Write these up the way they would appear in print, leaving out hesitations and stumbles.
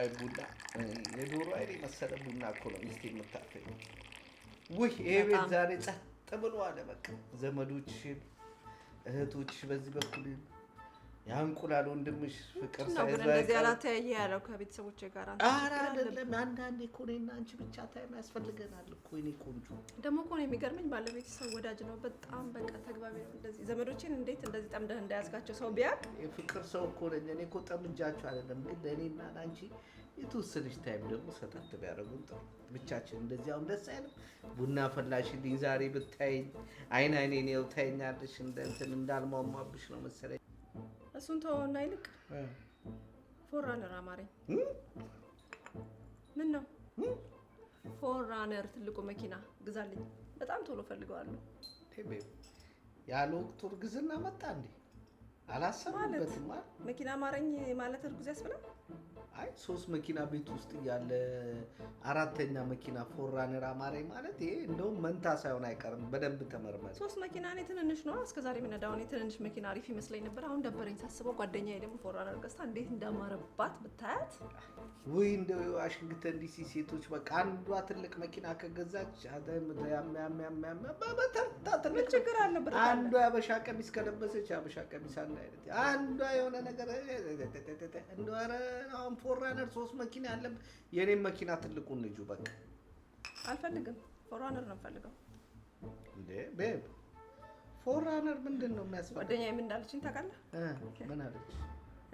አይ ቡና የዶሮ አይኔ መሰለ ቡና እኮ ነው ሚስቴ የምታፈኝ። ውይ ይሄ ቤት ዛሬ ጸጥ ብሎ አለ። በቃ ዘመዶችሽን እህቶችሽ በዚህ በኩል ያንቁላል ወንድምሽ ፍቅር ሳይዛ እንደዚህ አላተያየ ያለው ከቤተሰቦቼ ጋር አንተ አይደለም። አንዳንዴ እኮ እኔና አንቺ ብቻ ታይም ያስፈልገናል እኮ እኔ ቆንጆ። ደግሞ እኮ ነው የሚገርመኝ ባለቤት ሰው ወዳጅ ነው በጣም በቃ ተግባቢ ነው። እንደዚህ ዘመዶችን እንዴት እንደዚህ ጠምደህ እንዳያዝጋቸው ሰው ቢያውቅ የፍቅር ሰው እኮ ነኝ እኔ እኮ ጠምጃቸው አይደለም። ግን ለእኔና ለአንቺ የተወሰነች ታይም ደግሞ ሰጠት ቢያደርጉን ጥሩ። ብቻችን እንደዚህ አሁን ደስ አይልም። ቡና ፈላሽልኝ ዛሬ ብታይኝ አይኔን ያው ታይኛለሽ እንትን እንዳልሟሟብሽ ነው መሰለኝ። እሱን ተወውና ይልቅ ፎራነር አማረኝ። ምን ነው ፎራነር ትልቁ መኪና ግዛልኝ፣ በጣም ቶሎ ፈልገዋለሁ። ያለ ወቅቱ እርግዝና መጣ እንዴ? አላሰብኩበትም። መኪና አማረኝ ማለት እርጉዝ ያስብላል? አይ 3 መኪና ቤት ውስጥ ያለ 4ኛ መኪና ፎራነር አማረኝ ማለት ይሄ እንደውም መንታ ሳይሆን አይቀርም። በደንብ ተመርመረ። 3 መኪና እኔ ትንንሽ ነው እስከዛሬ የምነዳው። እኔ ትንንሽ መኪና አሪፍ ይመስለኝ ነበር። አሁን ደበረኝ ሳስበው። ጓደኛዬ ደግሞ ፎራነር ገዝታ እንዴት እንዳማረባት ብታያት። ወይ እንደው ዋሽንግተን ዲሲ ሴቶች በቃ አንዷ ትልቅ መኪና ከገዛች ምን ችግር አለ? ብር አንዷ ያበሻ ቀሚስ ከለበሰች ያበሻ ቀሚስ አንድ አይነት፣ አንዷ የሆነ ነገር እንደው ኧረ አሁን ፎራነር 3 መኪና ያለ የኔን መኪና ትልቁን ልጁ በቃ አልፈልግም። ፎራነር ነው የምፈልገው። እንዴ ቤብ ፎራነር ምንድን ነው የሚያስፈልገው? ጓደኛዬ ምን እንዳለችኝ ታውቃለህ? ምን አለች?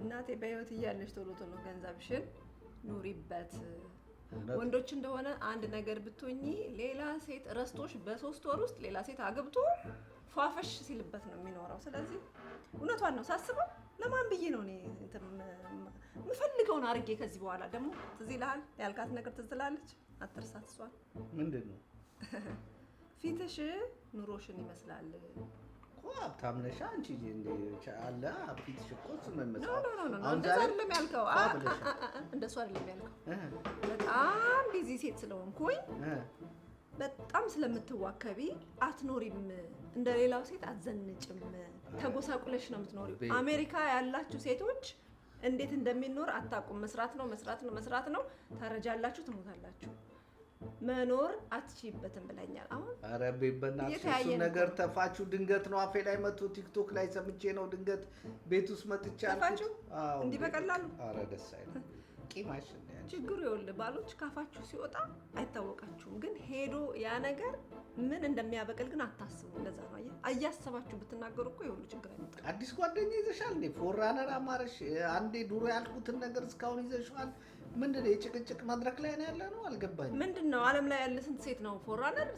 እናቴ በህይወት እያለች ቶሎ ቶሎ ገንዘብሽን ኑሪበት። ወንዶች እንደሆነ አንድ ነገር ብትሆኚ ሌላ ሴት ረስቶሽ በ3 ወር ውስጥ ሌላ ሴት አግብቶ ፏፈሽ ሲልበት ነው የሚኖረው። ስለዚህ እውነቷን ነው ሳስበው። ለማን ብዬ ነው እኔ የምፈልገውን አድርጌ ከዚህ በኋላ ደግሞ ትዝ ይልሃል ያልካት ነገር ትዝ ትላለች። አትርሳት። እሷን ምንድን ነው ፊትሽ ኑሮሽን ይመስላል እኮ ሀብታም ነሽ አንቺ እንዴ አለ ፊትሽ እኮ ኖ እንደዛ አይደለም ያልከው። እንደሱ አይደለም ያልከው። በጣም ቢዚ ሴት ስለሆንኩኝ በጣም ስለምትዋከቢ አትኖሪም። እንደሌላው ሴት አትዘንጭም። ተጎሳቁለሽ ነው የምትኖሪው። አሜሪካ ያላችሁ ሴቶች እንዴት እንደሚኖር አታውቁም። መስራት ነው። ታረጃላችሁ፣ ትሞታላችሁ። መኖር አትችይበትም ብለኛል። አሁን ኧረ በእናትሽ እሱ ነገር ተፋችሁ። ድንገት ነው አፌ ላይ መጥቶ ቲክቶክ ላይ ሰምቼ ነው ድንገት ቤት ውስጥ መጥቼ አልኩት። አዎ እንዲህ በቀላሉ ኧረ ደስ አይልም። ቂማሽ ችግሩ ይኸውልህ ባሎች ካፋችሁ ሲወጣ አይታወቃችሁም፣ ግን ሄዶ ያ ነገር ምን እንደሚያበቅል ግን አታስቡ። እንደዛ ነው አያሰባችሁ ብትናገሩ እኮ ይኸውልህ ችግር አይመጣም። አዲስ ጓደኛ ይዘሻል እንዴ? ፎራነር አማረሽ? አንዴ ዱሮ ያልኩትን ነገር እስካሁን ይዘሽዋል። ምንድን ነው የጭቅጭቅ መድረክ ላይ ነው ያለ ነው? አልገባኝም። ምንድን ነው ዓለም ላይ ያለ ስንት ሴት ነው ፎራነር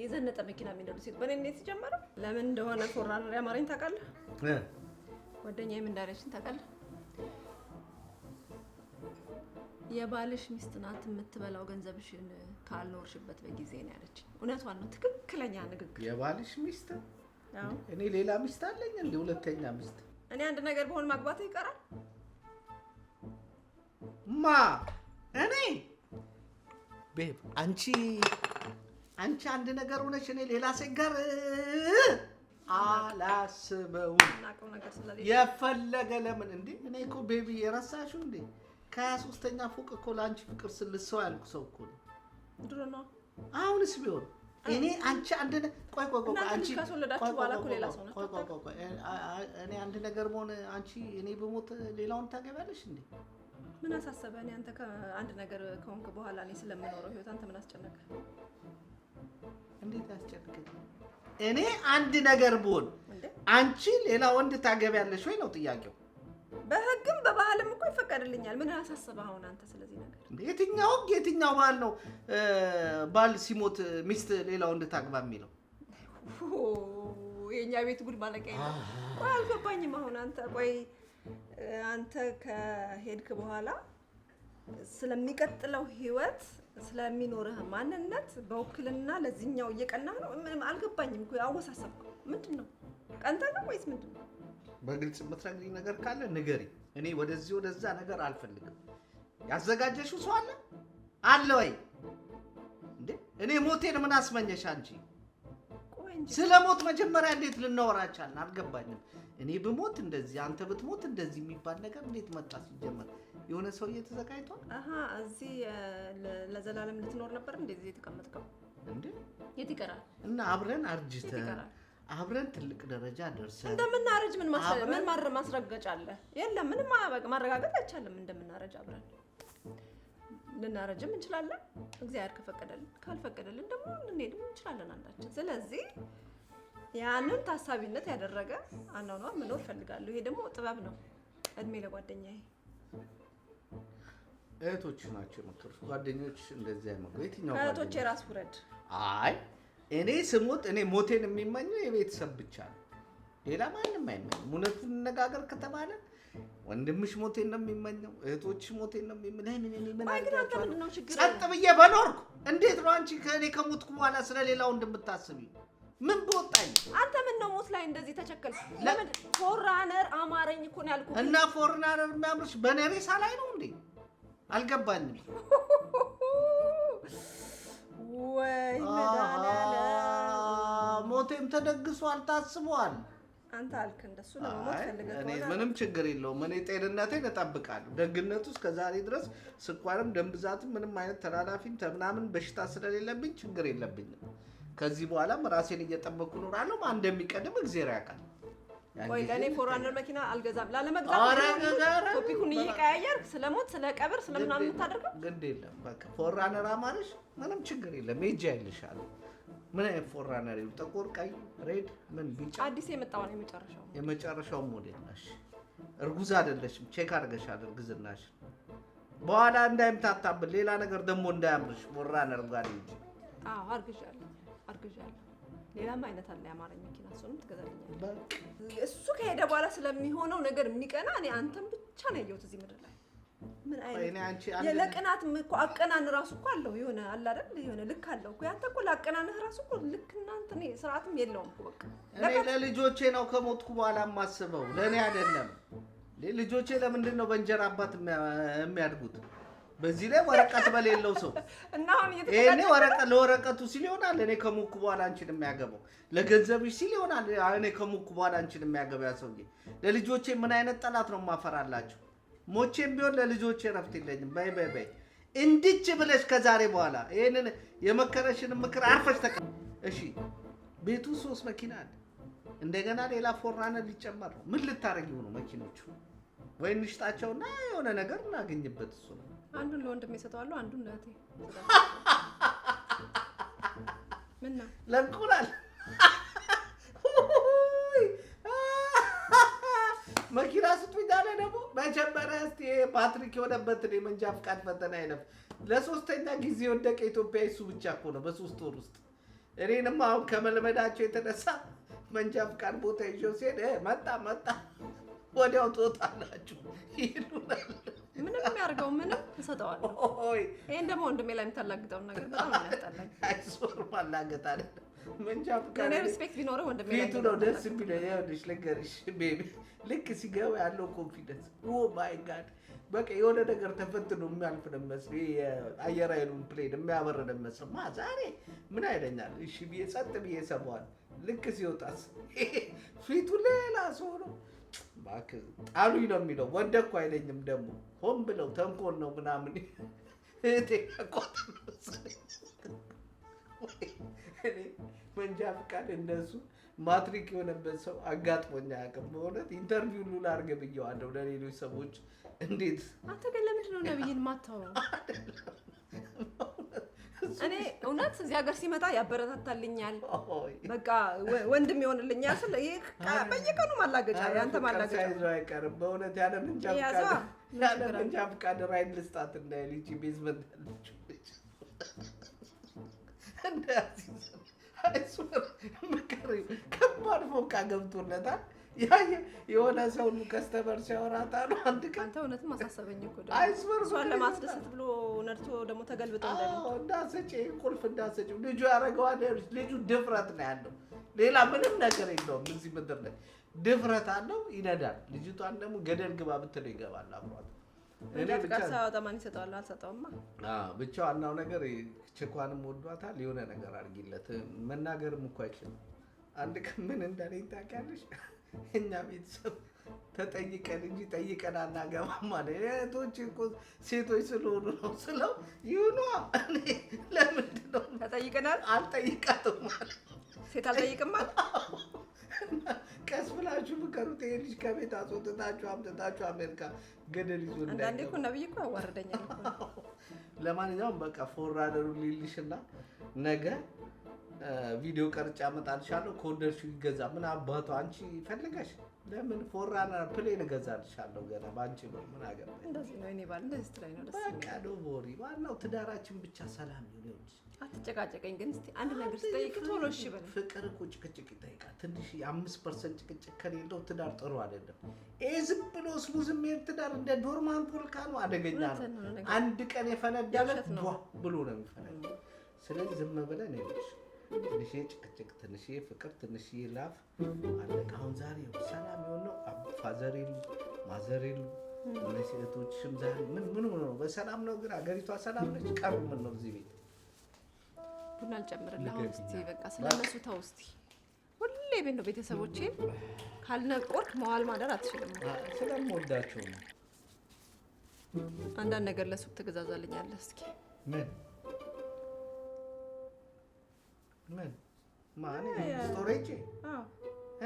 የዘነጠ መኪና የሚነዱ ሴት? በእኔ ነው የተጀመረው። ለምን እንደሆነ ፎራነር ያማረኝ ታውቃለህ? ጓደኛዬ ምን እንዳለችኝ ታውቃለህ? የባልሽ ሚስት ናት የምትበላው ገንዘብሽን ካልኖርሽበት በጊዜ ነው ያለችኝ። እውነቷን ነው። ትክክለኛ ንግግር። የባልሽ ሚስት? አዎ። እኔ ሌላ ሚስት አለኝ እንዴ? ሁለተኛ ሚስት? እኔ አንድ ነገር በሆነ ማግባት ይቀራል። እኔ ቤብ አንቺ አንድ ነገር ሆነሽ እኔ ሌላ ሴት ጋር አላስበውም። የፈለገ ለምን እንዴ? እኔ እኮ ቤቢ የረሳሽው እንዴ? ከ23ኛ ፎቅ እኮ ለአንቺ ፍቅር ስልሰው ያልኩ ሰው እኮ ነው። ድሮ ነው። አሁንስ ቢሆን እኔ አንቺ አንድ ቆይ አንቺ ካስወለዳችሁ በኋላ እኮ ሌላ ሰው ነው። ቆይ እኔ አንድ ነገር መሆን አንቺ እኔ በሞት ሌላውን ታገቢያለሽ እንዴ? ምን አሳሰበ? እኔ አንተ ከአንድ ነገር ከሆንክ በኋላ እኔ ስለምኖረው ህይወት አንተ ምን አስጨነቀ? እንዴት ያስጨንቀኝ? እኔ አንድ ነገር ብሆን አንቺ ሌላ ወንድ ታገቢያለሽ ወይ ነው ጥያቄው። በህግም በባህልም እኮ ይፈቀድልኛል። ምን አሳሰበ አሁን አንተ ስለዚህ ነገር? የትኛው ባህል ነው ባል ሲሞት ሚስት ሌላ ወንድ ታግባ የሚለው? የኛ ቤት ጉድ ማለቂያ ነው። ቆይ አልገባኝም። አሁን አንተ ከሄድክ በኋላ ስለሚቀጥለው ህይወት ስለሚኖርህ ማንነት በውክልና ለዚህኛው እየቀናህ ነው። ምንም አልገባኝም እኮ አወሳሰብከው። ምንድነው? ቀንተህ ነው ወይስ ምንድነው? በግልጽ የምትነግሪኝ ነገር ካለ ንገሪ። እኔ ወደዛ ነገር አልፈልግም። ያዘጋጀሽው ሰው አለ ወይ እንዴ? እኔ ሞቴን ምን አስመኘሽ አንቺ? ስለ ሞት መጀመሪያ እንዴት ልናወራ ቻልን? አልገባኝም። እኔ ብሞት እንደዚህ አንተ ብትሞት እንደዚህ የሚባል ነገር እንዴት መጣ? ሲጀመር የሆነ ሰውዬ ተዘጋጅቷል። እዚህ ለዘላለም ልትኖር ነበር እንደዚህ የተቀመጥከው እንዴ? የት ይቀራል? እና አብረን አርጅተን አብረን ትልቅ ደረጃ ደርሰን እንደምናረጅ ምን ማስረገጫ አለ? የለም ምንም ማረጋገጥ አይቻልም። እንደምናረጅ አብረን ልናረጅም እንችላለን እግዚአብሔር ከፈቀደልን፣ ካልፈቀደልን ደግሞ ልንሄድም እንችላለን አንዳችን። ስለዚህ ያንን ታሳቢነት ያደረገ አኗኗር መኖር ፈልጋለሁ። ይሄ ደግሞ ጥበብ ነው። እድሜ ለጓደኛዬ። እህቶች ናቸው የመከሩት። ጓደኞች እንደዚህ አይመክሩ። የትኛው እህቶች የራስ ውረድ። አይ እኔ ስሞት እኔ ሞቴን የሚመኘው የቤተሰብ ብቻ ነው፣ ሌላ ማንም አይመኝም። እውነቱን እንነጋገር ከተባለ ወንድምሽ ሞቴን ነው የሚመኘው፣ እህቶችሽ ሞቴን ነው የሚመኘው። ምን አድርጋችኋለሁ? ጸጥ ብዬ በኖርኩ። እንዴት ነው አንቺ ከእኔ ከሞትኩ በኋላ ስለሌላው እንደምታስቢ? ምን በወጣኝ? አንተ ምን ነው ሞት ላይ እንደዚህ ተቸከልክ? ለምን ፎራነር አማረኝ እኮ ነው ያልኩት። እና ፎራነር የሚያምርሽ በኔ ሬሳ ላይ ነው እንዴ? አልገባኝም። ወይ መድኃኒዓለም ሞቴም ተደግሷል፣ ታስቧል። አንተ አልክ እንደሱ ለሞት ፈልገህ እኔ ምንም ችግር የለውም። እኔ ጤንነቴን እጠብቃለሁ። ደግነቱ እስከዛሬ ድረስ ስኳርም ደም ብዛትም ምንም አይነት ተላላፊም ምናምን በሽታ ስለሌለብኝ ችግር የለብኝም። ከዚህ በኋላም ራሴን እየጠበቅኩ እኖራለሁ። ማን እንደሚቀድም እግዚአብሔር ያውቃል። ወይ ለኔ ፎራነር መኪና አልገዛም ላለመግዛት ቶፒኩን እየቀያየርክ ስለሞት ስለቀብር ስለምናምን የምታደርገው ግድ የለም። በቃ ፎራነር አማረሽ ምንም ችግር የለም። ሄጄ አይልሻለሁ። ምን አይነት ፎራነር ነው? ጥቁር፣ ቀይ፣ ሬድ፣ ምን ቢጫ? አዲስ የመጣው ነው የመጨረሻው ሞዴል ነሽ። እርጉዝ አይደለሽም። ቼክ አድርገሻል እርግዝናሽ። በኋላ እንዳይምታታብን ሌላ ነገር ደግሞ እንዳያምርሽ ፎራነር ጋር እንጂ። አዎ አርግዣለሁ። ሌላም አይነት አለ የአማረኝ መኪና፣ እሱንም ትገዛልኛለህ። እሱ ከሄደ በኋላ ስለሚሆነው ነገር የሚቀና እኔ አንተም ብቻ ነው ያየሁት እዚህ ምድር ላይ። ምን አይነት የለቅናት እኮ አቀናን ራሱ እኮ አለው የሆነ አለ አይደል? የሆነ ልክ አለው እኮ ያንተ እኮ ላቀናንህ ራሱ እኮ ልክ እናንተ ነው ስርዓትም የለውም እኮ በቃ። እኔ ለልጆቼ ነው ከሞትኩ በኋላ የማስበው፣ ለኔ አይደለም። ልጆቼ ለምንድን ነው በእንጀራ አባት የሚያድጉት? በዚህ ላይ ወረቀት በሌለው ሰው እና አሁን እኔ ወረቀት ለወረቀቱ ሲል ይሆናል እኔ ከሞትኩ በኋላ አንቺን የሚያገባው፣ ለገንዘብሽ ሲል ይሆናል እኔ ከሞትኩ በኋላ አንቺን የሚያገባው ያ ሰውዬ። ለልጆቼ ምን አይነት ጠላት ነው የማፈራላቸው? ሞቼም ቢሆን ለልጆቼ ረፍት የለኝም። በይ እንድች ብለሽ ከዛሬ በኋላ ይሄንን የመከረሽን ምክር አርፈሽ ተቀ እሺ። ቤቱ 3 መኪና አለ፣ እንደገና ሌላ ፎራነር ሊጨመር ነው። ምን ልታረጊው ነው መኪኖቹ? ወይ እንሽጣቸውና የሆነ ነገር እናገኝበት። እሱ ነው አንዱን ለወንድሜ እሰጠዋለሁ፣ አንዱን ለእህቴ። ምን ነው ለእንቁላል መኪና ስጡኝ አለ። ደግሞ መጀመሪያ እስኪ ፓትሪክ የሆነበትን የመንጃ ፍቃድ ፈተና አይለፍ። ለሶስተኛ ጊዜ ወደቀ ኢትዮጵያ። እሱ ብቻ እኮ ነው በ3 ወር ውስጥ። እኔንም አሁን ከመልመዳቸው የተነሳ መንጃ ፍቃድ ቦታ ይዤው ሲሄድ መጣ ወዲያው ትወጣላችሁ ይሉናል። ምንም የሚያደርገው ምንም እሰጠዋለሁ። ይሄን ደግሞ ወንድሜ ላይ የምታላግጠውን ነገር በጣም ነው ያስጠላኝ። አይሶር ማላገጥ አይደለም መንጃ ፍቃድ እኔ ሪስፔክት ቢኖረው ወንድሜ ላይ ፊቱ ነው ደስ የሚለው። ይኸውልሽ ልንገርሽ ቤቢ፣ ልክ ሲገባ ያለው ኮንፊደንስ ኦ ማይ ጋድ በቃ የሆነ ነገር ተፈትኖ የሚያልፍ ነው የሚመስል። የአየር ኃይሉን ፕሌን የሚያበር ነው የሚመስል። ዛሬ ምን አይለኛል? እሺ ብዬ ጸጥ ብዬ ሰማዋል። ልክ ሲወጣስ ፊቱ ሌላ ሰው ነው። እባክህ ጣሉኝ ነው የሚለው። ወደኩ አይለኝም ደግሞ። ሆን ብለው ተንኮል ነው ምናምን። እህቴ እኔ መንጃ ፍቃድ እንደሱ ማትሪክ የሆነበት ሰው አጋጥሞኝ አያውቅም። በእውነት ኢንተርቪው ሁሉ ላድርግ ብዬዋለሁ ለሌሎች ሰዎች። እንዴት አንተ ግን ለምንድን ነው ነብይን ማታወራው? እኔ እውነት እዚህ ሀገር ሲመጣ ያበረታታልኛል፣ በቃ ወንድም ይሆንልኛል። ስለ ይሄ በየቀኑ ማላገጫ ያንተ ማላገጫ አይቀርም። በእውነት ያለ መንጃ ፍቃድ ራይድ ልስጣት እንዳይል ይቺ ቤዝመንት ያለችው ከባድ ፎቃ ገብቶለታል። የሆነ ሰው ከስተመር ሲያወራታ ነው አንድ ቀን። አንተ እውነትም አሳሰበኝ እኮ ደግሞ እሷን ለማስደሰት ብሎ ነድቶ ደግሞ ተገልብጦ እንዳሰጪ ቁልፍ እንዳሰጪ ልጁ ያደረገዋል። ልጁ ድፍረት ነው ያለው፣ ሌላ ምንም ነገር የለውም እዚህ ምድር ላይ። ድፍረት አለው፣ ይነዳል። ልጅቷን ደግሞ ገደል ግባ ብትለው ይገባል አብሯት። እኔ ብቻ ሳወጣ ማን ይሰጠዋል? አልሰጠውማ። ብቻ ዋናው ነገር ችኳንም ወዷታል። የሆነ ነገር አድርጊለት። መናገርም እኮ አይችልም። አንድ ቀን ምን እንዳለኝ ታውቂያለሽ? እኛ ቤተሰብ ተጠይቀን እንጂ ጠይቀን አናገባም ማለት እህቶች እኮ ሴቶች ስለሆኑ ነው ስለው ይሁኗ እኔ ለምንድን ነው ተጠይቀናል አልጠይቃትም ማለት ሴት አልጠይቅም ማለት ቀስ ብላችሁ ምከሩት ይሄ ልጅ ከቤት አስወጥታችሁ አምጥታችሁ አሜሪካ ገደል ይዞ አንዳንዴ እኮ ነብይ እኮ ያዋርደኛል እኮ ለማንኛውም በቃ ፎርዋርደሩ ሊልሽና ነገ ቪዲዮ ቀርጬ አመጣልሻለሁ ከወደድሽው ይገዛ ምን አባቱ አንቺ ፈልገሽ ለምን ፎርራነር ፕሌን እገዛልሻለሁ ገና ባንቺ ነው ምን አገባኝ እንደዚህ ነው እኔ ባል እንደዚህ ትራይ ነው ደስ በቃ ዶቦሪ ዋናው ትዳራችን ብቻ ሰላም ይሁን አትጨቃጨቀኝ ግን እስቲ አንድ ነገር ስጠይቅ ቶሎ እሺ በል ፍቅር እኮ ጭቅጭቅ ይጠይቃል ትንሽ 5% ጭቅጭቅ ከሌለው ትዳር ጥሩ አይደለም ዝም ብሎ ስሙዝ የሚሄድ ትዳር እንደ ዶርማን ቮልካኖ አደገኛ ነው አንድ ቀን የፈነዳለት ብሎ ነው የሚፈነዳው ስለዚህ ዝም ብለን ይልሽ ትንሽ ጭቅጭቅ ትንሽ ፍቅር ትንሽ ላፍ አለቃ አሁን ዛሬ ሰላም የሆነው ፋዘሪል ማዘሪል እነዚህ እህቶችሽም ዛሬ ምን ነው በሰላም ነው ግን አገሪቷ ሰላም ነች ቀሩ ምን ነው እዚህ ቤት ቡና ልጨምርልህ አሁን እስቲ በቃ ስለነሱ ተው እስቲ ሁሌ ቤት ነው ቤተሰቦቼን ካልነቆርክ መዋል ማደር አትችልም ስለምወዳቸው ነው አንዳንድ ነገር ለሱቅ ትገዛዛልኛለህ እስኪ ምን ማን ስቶሬጅ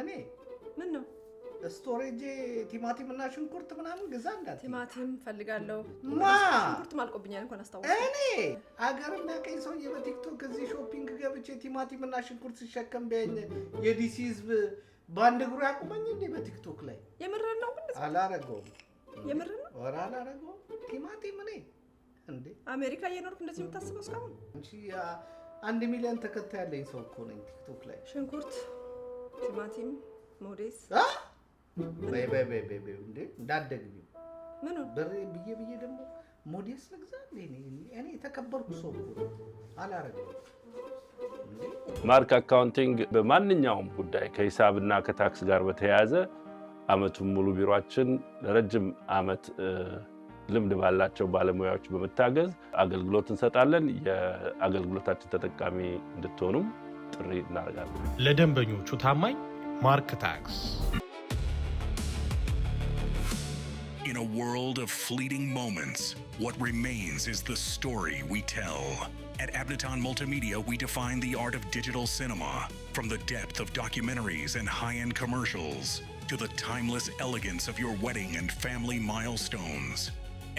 እኔ ምን ነው ስቶሬጅ ቲማቲም እና ሽንኩርት ምናምን ግዛ እንዳት ቲማቲም ፈልጋለሁ ሽንኩርት ማልቆብኛል እንኳን አስታውስ እኔ አገር እንዳቀኝ ሰውዬ በቲክቶክ እዚህ ሾፒንግ ገብቼ ቲማቲም እና ሽንኩርት ሲሸከም ቢያኝ የዲሲ ህዝብ ባንድ እግሩ ያቁመኝ እንዴ በቲክቶክ ላይ የምርህን ነው ግን አላረገውም የምርህን ነው ወራ አላረገውም ቲማቲም እኔ እንዴ አሜሪካ እየኖርኩ እንደዚህ የምታስበው እስካሁን እንጂ 1 ሚሊዮን ተከታይ ያለኝ ሰው እኮ ነኝ ቲክቶክ ላይ ሽንኩርት ቲማቲም ሞዴስ በይ እንዴ እንዳደግኝ ምን ነው በሬ ብዬ ደግሞ ሞዴስ ልግዛ እኔ የተከበርኩ ሰው እኮ አላረገውም ማርክ አካውንቲንግ በማንኛውም ጉዳይ ከሂሳብና ከታክስ ጋር በተያያዘ አመቱን ሙሉ ቢሮአችን ለረጅም አመት ልምድ ባላቸው ባለሙያዎች በመታገዝ አገልግሎት እንሰጣለን የአገልግሎታችን ተጠቃሚ እንድትሆኑም ጥሪ እናደርጋለን ለደንበኞቹ ታማኝ ማርክ ታክስ In a world of fleeting moments, what remains is the story we tell. At Abneton Multimedia, we define the art of digital cinema, from the depth of documentaries and high-end commercials to the timeless elegance of your wedding and family milestones.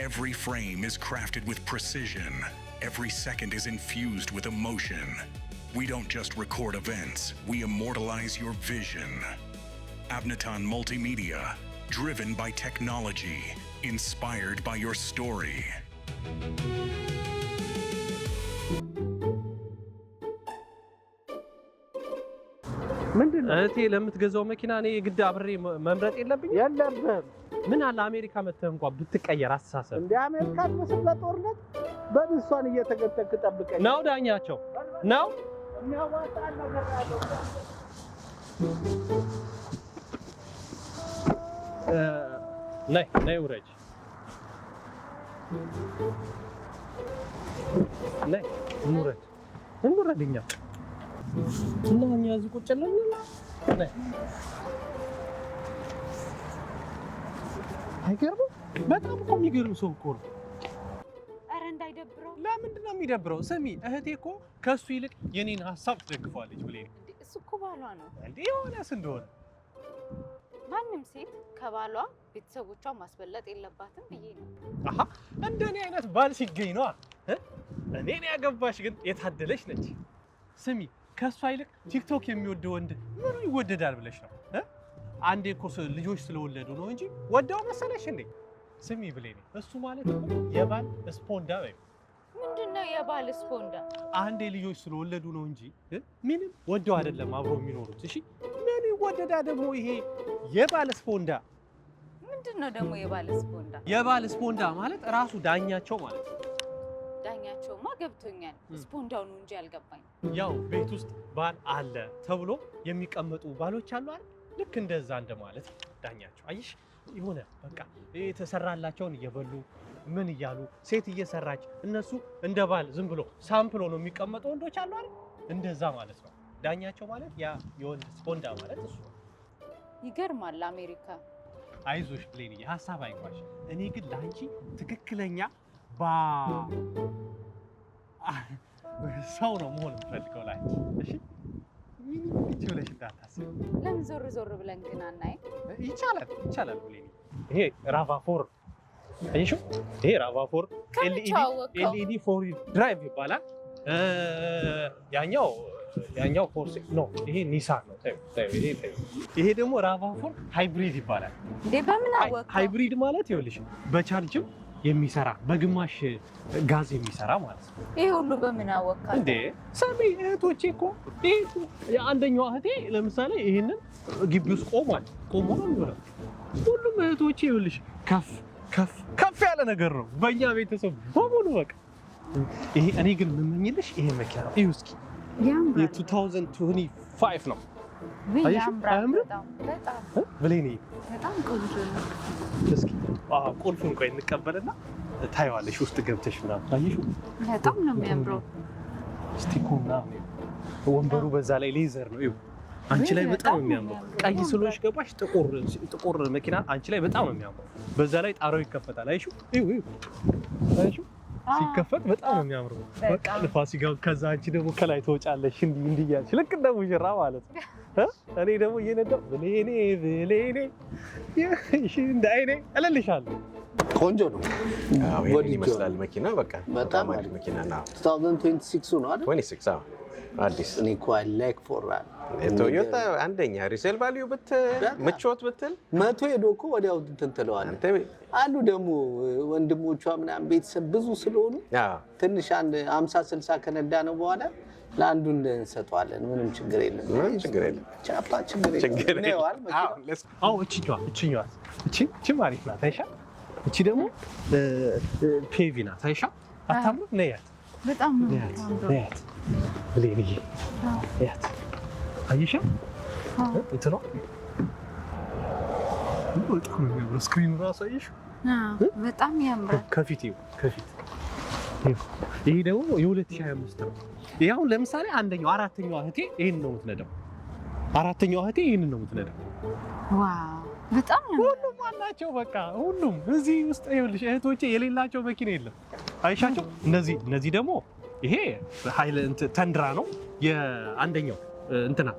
Every frame is crafted with precision. Every second is infused with emotion. We don't just record events, we immortalize your vision. Abneton Multimedia, driven by technology, inspired by your story. እህቴ ለምትገዛው መኪና እኔ የግድ አብሬ መምረጥ የለብኝም የለብህም ምን አለ አሜሪካ መተህ እንኳን ብትቀየር አስተሳሰብ እንደ አሜሪካ መስለ ጦርነት በእሷን እየተገተክ ጠብቀኝ ነው ዳኛቸው ነው የሚያዋጣ ነገር ያለው ነይ ውረጅ ነይ እንውረድኛ እና እኛ እዚህ ቁጭ ብለን ነይ አይገርምም በጣም እኮ የሚገርም ሰው እኮ ነው ኧረ እንዳይደብረው ለምንድን ነው የሚደብረው ስሚ እህቴ እኮ ከሱ ይልቅ የኔን ሀሳብ ትደግፋለች ብለኝ እሱ እኮ ባሏ ነው እንዴ የሆነስ እንደሆነ ማንም ሴት ከባሏ ቤተሰቦቿን ማስበለጥ የለባትም ብዬ ነው አሃ እንደኔ አይነት ባል ሲገኝ ነው እኔን ያገባሽ ግን የታደለች ነች ስሚ ከሷ ይልቅ ቲክቶክ የሚወድ ወንድ ምን ይወደዳል ብለሽ ነው አንዴ እኮ ልጆች ስለወለዱ ነው እንጂ ወደው መሰለሽ እንዴ ስሚ ብለኝ እሱ ማለት እኮ የባል ስፖንዳ ወይ ምንድነው የባል ስፖንዳ አንዴ ልጆች ስለወለዱ ነው እንጂ ምንም ወደው አይደለም አብሮ የሚኖሩት እሺ ምን ይወደዳ ደግሞ ይሄ የባል ስፖንዳ ምንድነው ደግሞ የባል ስፖንዳ ማለት ራሱ ዳኛቸው ማለት ነው ዳኛቸውማ ገብቶኛል ስፖንዳው ነው እንጂ ያልገባኝ ያው ቤት ውስጥ ባል አለ ተብሎ የሚቀመጡ ባሎች አሉ አይደል ልክ እንደዛ እንደማለት ዳኛቸው አይሽ ይሆነ በቃ የተሰራላቸውን እየበሉ ምን እያሉ ሴት እየሰራች እነሱ እንደ ባል ዝም ብሎ ሳምፕሎ ነው የሚቀመጡ ወንዶች አሉ አይደል እንደዛ ማለት ነው ዳኛቸው ማለት ያ የወንድ ስፖንዳ ማለት እሱ ይገርማል አሜሪካ። አይዞሽ ብሌንዬ ሀሳብ አይጓሽ። እኔ ግን ለአንቺ ትክክለኛ ሰው ነው መሆን የምፈልገው ለአንቺ። እሺ ምንም ልጅ ብለሽ እንዳታስብ። ለምን ዞር ዞር ብለን ግን አናይም? ይቻላል ብሌንዬ። ይሄ ራቫ4 አይሽው፣ ይሄ ራቫ4 ኤልኢዲ ፎር ድራይቭ ይባላል። ያኛው ፎርስ ነው። ይሄ ኒሳን ነው። ይሄ ደግሞ ራቫ4 ሃይብሪድ ይባላል። እንዴ በምን አወቀው? ሃይብሪድ ማለት ይኸውልሽ በቻርጅም የሚሰራ በግማሽ ጋዝ የሚሰራ ማለት ነው። ይሄ ሁሉ በምን አወቀው? እንዴ ሰሚ እህቶቼ እኮ ይሄ የአንደኛው እህቴ ለምሳሌ ይሄንን ግቢ ውስጥ ቆሞ ነው የሚውለው። ሁሉም እህቶቼ ይኸውልሽ ከፍ ያለ ነገር ነው በእኛ ቤተሰብ በሙሉ በቃ። ይሄ እኔ ግን የምመኝልሽ ይሄ መኪና ነው። ይኸው እስኪ የ2025 ነው። ያምራል በጣም ብሌኒ በጣም ቆንጆ ነው። እስኪ ቁልፉን ቆይ እንቀበልና ታይዋለሽ ውስጥ ገብተሽ ምናምን ታይሽው። በጣም ነው የሚያምረው። ስቲኩ ምናምን ወንበሩ በዛ ላይ ሌዘር ነው። ይኸው አንቺ ላይ በጣም የሚያምረው ቀይ ስለሆንሽ ገባሽ። ጥቁር መኪና አንቺ ላይ በጣም ነው የሚያምረው። በዛ ላይ ጣራው ይከፈታል። አይሽው አይሽው ሲከፈት በጣም ነው የሚያምረው። በቃ ለፋሲካው ከዛ አንቺ ደግሞ ከላይ ትወጫለሽ እንዲህ እያልሽ ልክ እንደ ሙሽራ ማለት ነው። እኔ ደግሞ እየነዳሁ ብሌኔ እንደ አይኔ እልልሻለሁ። ቆንጆ ነው። ይሄን ይመስላል መኪና። በቃ በጣም አሪፍ መኪና ነው። 2026 ነው አይደል? 26 አዲስ እኔ እኮ አይ ላይክ ፎር ቶዮታ አንደኛ ሪሴል ቫልዩ ብትል ምቾት ብትል መቶ ሄዶ እኮ ወዲያው እንትን ትለዋለህ። አሉ ደግሞ ወንድሞቿ ምናምን ቤተሰብ ብዙ ስለሆኑ ትንሽ አንድ 50-60 ከነዳ ነው በኋላ ለአንዱ እንሰጠዋለን። ምንም ችግር የለም። ቻፓ ችግር የለም። እቺ ማሪፍ ናት። አይሻ እቺ ደግሞ ፔቪ ናት። አይሻ አታምሩ? ነያት በጣም ነው ነያት ብሌንዬ ነያት። አይሻ እንትኗ በጣም ነው የሚያምረው። ስክሪኑ ራሱ አይሽ በጣም ያምራል። ከፊት ይሄ ደግሞ የ2025 ነው። ይሄ አሁን ለምሳሌ አራተኛዋ እህቴ ይሄን ነው የምትነዳው። ይሄን ነው የምትነዳው። ዋው በጣም ሁሉም አላቸው። በቃ ሁሉም እዚህ ውስጥ ይኸውልሽ እህቶቼ የሌላቸው መኪና የለም። አይሻቸው እነዚህ ደግሞ ይሄ ኃይል ተንድራ ነው የአንደኛው እንትና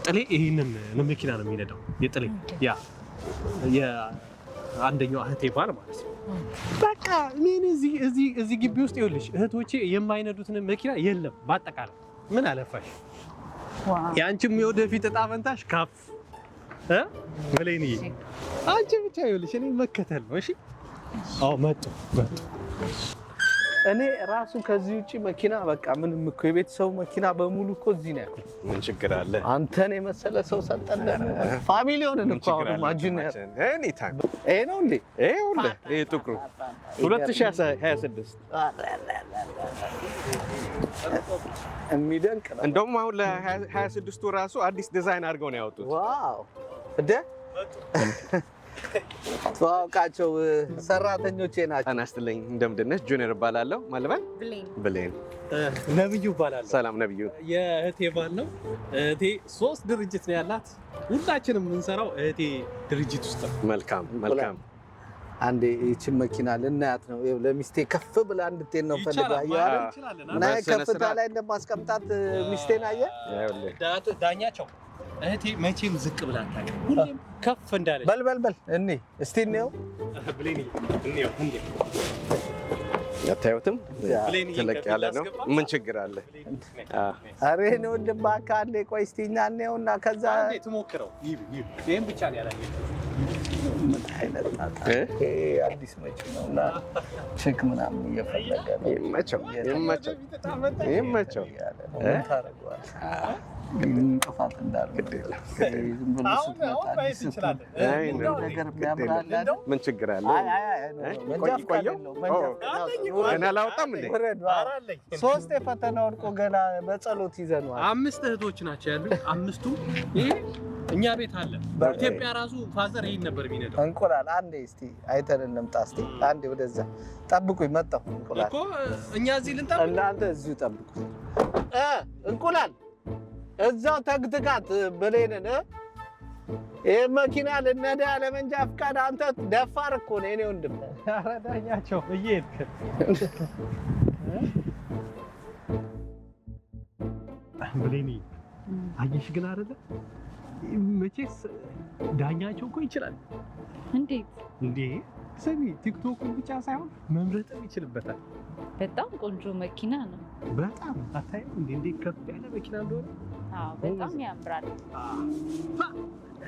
ጥሌ ይሄንን መኪና ነው የሚነዳው። የጥሌ የአንደኛው እህቴ ባል ማለት ነው። በቃ ምን እዚህ ግቢ ውስጥ ይኸውልሽ እህቶቼ የማይነዱትን መኪና የለም። በአጠቃላይ ምን አለፋሽ የአንቺም የወደፊት እጣ ፈንታሽ ካፍ ብሌንዬ አንቺ ብቻ ይኸውልሽ እኔ መከተል ነው። እሺ መጡ እኔ ራሱ ከዚህ ውጪ መኪና በቃ ምንም እኮ የቤተሰቡ መኪና በሙሉ እኮ እዚህ ነው ያለው። ምን ችግር አለ? አንተን የመሰለ ሰው ሰጠን። ፋሚሊ ሆነን እኮ አሁን ማጂን ይሄ ነው እንዴ? ይሄ ጥቁሩ 2026 የሚደንቅ ነው። እንደውም አሁን ለ26ቱ ራሱ አዲስ ዲዛይን አድርገው ነው ያወጡት። ዋው ተዋውቃቸው ሰራተኞቼ ናቸው። ጤና ይስጥልኝ። እንደምንድን ነሽ? ጁኒየር እባላለሁ። ማለበል ብሌን። ነብዩ እባላለሁ። ሰላም ነብዩ። የእህቴ ባል ነው። እህቴ 3 ድርጅት ነው ያላት። ሁላችንም የምንሰራው እህቴ ድርጅት ውስጥ ነው። መልካም። አንዴ ይህችን መኪና ልናያት ነው። ለሚስቴ ከፍ ብላ እንድትሄድ ነው ፈልጋ እና ከፍታ ላይ እንደማስቀምጣት ሚስቴን አየህ። ዳኛቸው እህቴ መቼም ዝቅ ብላ አታውቅም። ሁሌም ከፍ እንዳለች በል እኔ እስቲ እንየው ብሌኒ እንየው። እንዴ አታዩትም? ትልቅ ያለ ነው። ምን ችግር አለ? ኧረ ነው እንደባካ አንዴ ቆይ እስቲ እኛ እንየውና ከዛ አንዴ ትሞክረው። ይሄን ብቻ ነው ያላየው። አዲስ መጪ ነውና ቼክ ምናምን እየፈለገ ነው። ይመቸው እንቅፋት እንዳልኩት ምን ችግር አለ? ሶስት የፈተና ወድቆ ገና በጸሎት ይዘነዋል። 5 እህቶች ናቸው ያሉ። 5ቱ ይሄ እኛ ቤት አለ። ኢትዮጵያ ራሱ ፋዘር ይሄን ነበር የሚነዳው። እንቁላል አንዴ እስቲ አይተን እንምጣ። እስቲ አንዴ ወደዛ ጠብቁኝ፣ መጣሁ። እንቁላል እኮ እኛ እዚህ ልንጠብቅ፣ እናንተ እዚሁ ጠብቁ። እንቁላል እዛው ተግትጋት ብሌንን ይሄ መኪና ልነዳ ለመንጃ ፈቃድ አንተ ደፋር እኮ ነው የኔ ወንድም። ኧረ ዳኛቸው እየሄድክ ብሌኒ አየሽ ግን አይደለ መቼስ ዳኛቸው እኮ ይችላል። እንዴት እንዴ ስሚ ቲክቶክን ብቻ ሳይሆን መምረጥም ይችልበታል። በጣም ቆንጆ መኪና ነው። በጣም አታይም እንዴ ከፍ ያለ መኪና እንደሆነ? አዎ በጣም ያምራል።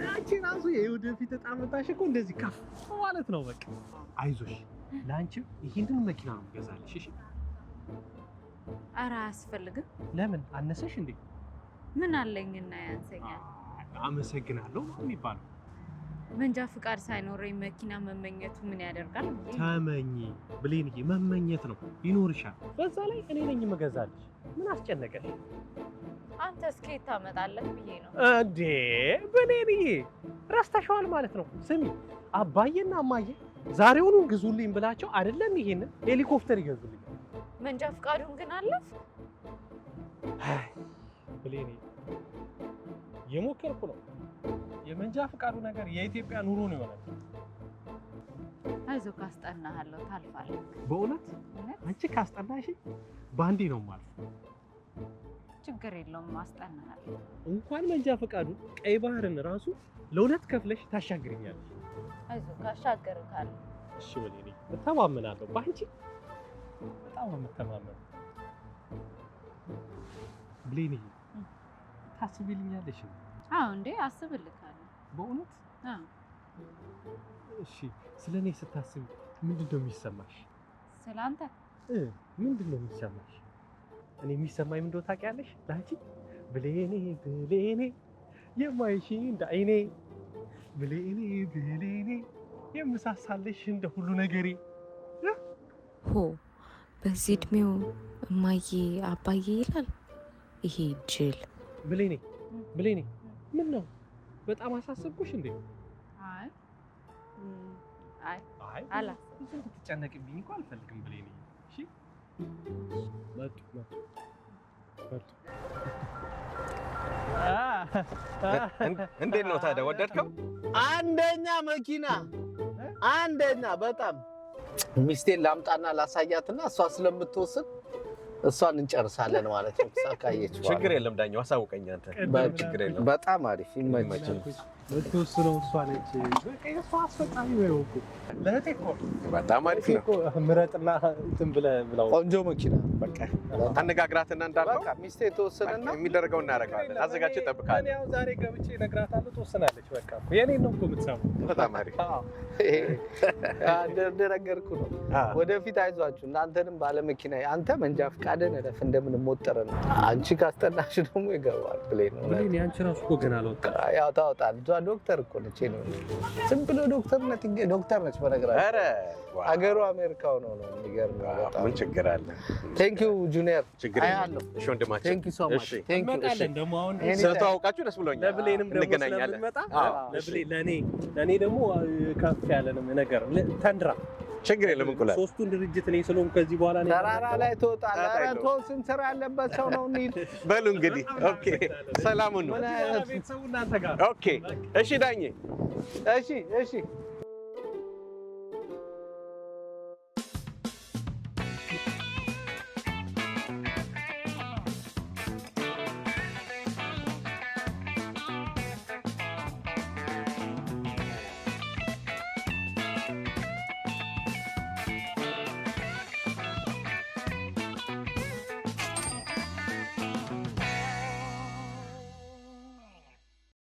አንቺ ራሱ የወደፊት ዕጣ ፈንታሽ እኮ እንደዚህ ከፍ ማለት ነው። በቃ አይዞሽ፣ ለአንቺ ይሄንን መኪና ነው ገዛልሽ። እሺ? ኧረ አያስፈልግም። ለምን አነሰሽ እንዴ? ምን አለኝና ያንሰኛል? አመሰግናለሁ የሚባለው መንጃ ፍቃድ ሳይኖረኝ መኪና መመኘቱ ምን ያደርጋል? ተመኝ ብሌንዬ፣ መመኘት ነው ይኖርሻል። በዛ ላይ እኔ ነኝ የምገዛልሽ። ምን አስጨነቀሽ? አንተ እስከ የት ታመጣለህ ብዬ ነው እንዴ ብሌንዬ፣ ረስተሽዋል ማለት ነው። ስሚ አባዬና እማዬ ዛሬውኑ ግዙልኝ ብላቸው አይደለም ይሄንን ሄሊኮፕተር ይገዙልኝ። መንጃ ፍቃዱን ግን አለፍ ብሌንዬ፣ የሞከርኩ ነው። የመንጃ ፍቃዱ ነገር የኢትዮጵያ ኑሮ ነው የሆነው። አይዞህ ካስጠናሃለሁ ታልፋለህ። በእውነት አንቺ ካስጠናሽ ባንዴ ነው ማለት ነው። ችግር የለውም አስጠናሃለሁ። እንኳን መንጃ ፍቃዱ ቀይ ባህርን ራሱ ለሁለት ከፍለሽ ታሻግርኛለሽ። አይዞህ ካሻገርካለሁ። እሺ ብሌንዬ፣ እተማመናለሁ በአንቺ በጣም ነው የምተማመነው። ብሌንዬ ታስቢልኛለሽ? አዎ እንዴ አስብልካለሁ። በእውነት? አዎ። እሺ ስለኔ ስታስቢ ምንድነው የሚሰማሽ? ስላንተ ምንድነው የሚሰማሽ? እኔ የሚሰማኝ ምንድነው ታውቂያለሽ? ላንቺ ብሌኔ ብሌኔ የማይሽ እንደ አይኔ ብሌኔ ብሌኔ የምሳሳልሽ እንደ ሁሉ ነገሬ። ሆ በዚህ እድሜው እማዬ አባዬ ይላል ይሄ ጅል። ብሌኔ ብሌኔ ምን ነው በጣም አሳሰብኩሽ እንዴ? አይ አይ አይ አላሰብኩም። ብዙ ትጨነቅብኝ እንኳን አልፈልግም ብሌኔ። እሺ መጡ እንዴት ነው ታዲያ ወደድከው? አንደኛ መኪና አንደኛ። በጣም ሚስቴን ላምጣና ላሳያትና እሷ ስለምትወስድ እሷን እንጨርሳለን ማለት ነው። ሳካየች ችግር የለም ዳኛው፣ አሳውቀኝ አንተ። ችግር የለም። በጣም አሪፍ ይመችኝ። የምትወስነው እሷ ነች። በቃ የእሷ አስፈጻሚ ነው እኮ ለእህቴ እኮ በጣም አሪፍ ነው። ምረጥና እንትን ብለው ቆንጆ መኪና በቃ አነጋግራትና እንዳልከው በቃ ሚስቴ ተወሰነና የሚደረገው እናደርጋለን። አዘጋጅተህ እጠብቅሃለሁ። እኔ ያው ዛሬ ገብቼ እነግራታለሁ፣ ትወስናለች። በቃ የኔን ነው እኮ የምትሰማው። በጣም አሪፍ እንደነገርኩህ ነው። ወደፊት አይዟችሁ እናንተንም ባለመኪና አንተ መንጃ ፈቃድን እረፍ እንደምንም ሞጠረን። አንቺ ካስጠናሽ ደግሞ ይገባል ብሌን ነው። ብሌን ያንቺ ራሱ እኮ ገና አልወጣም። ያው ታወጣለህ። እሷ ዶክተር እኮ ነች። ነው ዝም ብሎ ዶክተርነት ዶክተር ነች። በነገራችን ኧረ አገሩ አሜሪካው ነው። የሚገርም በጣም ምን ችግር አለ? ቴንክ ዩ ጁኒየር። ችግር የለም። እሺ ወንድማችን፣ ቴንክ ዩ ሶ ማች። ቴንክ ዩ። እንመጣለን ደግሞ አሁን ስለተዋወቃችሁ ደስ ብሎኛል። ለብሌንም ደግሞ እንገናኛለን። ስለምንመጣ ለእኔ ደግሞ ከፍ ያለ ነገር ተንድራ ችግር የለም። እንቁላል ሶስቱን ድርጅት እኔ ስለሆንኩ ከዚህ በኋላ ተራራ ላይ ትወጣለህ። ኧረ ተው፣ ስንት ስራ ያለበት ሰው ነው። እንሂድ በሉ እንግዲህ። ኦኬ ሰላሙን ነው ቤተሰቡ እናንተ ጋር። ኦኬ እሺ ዳኜ፣ እሺ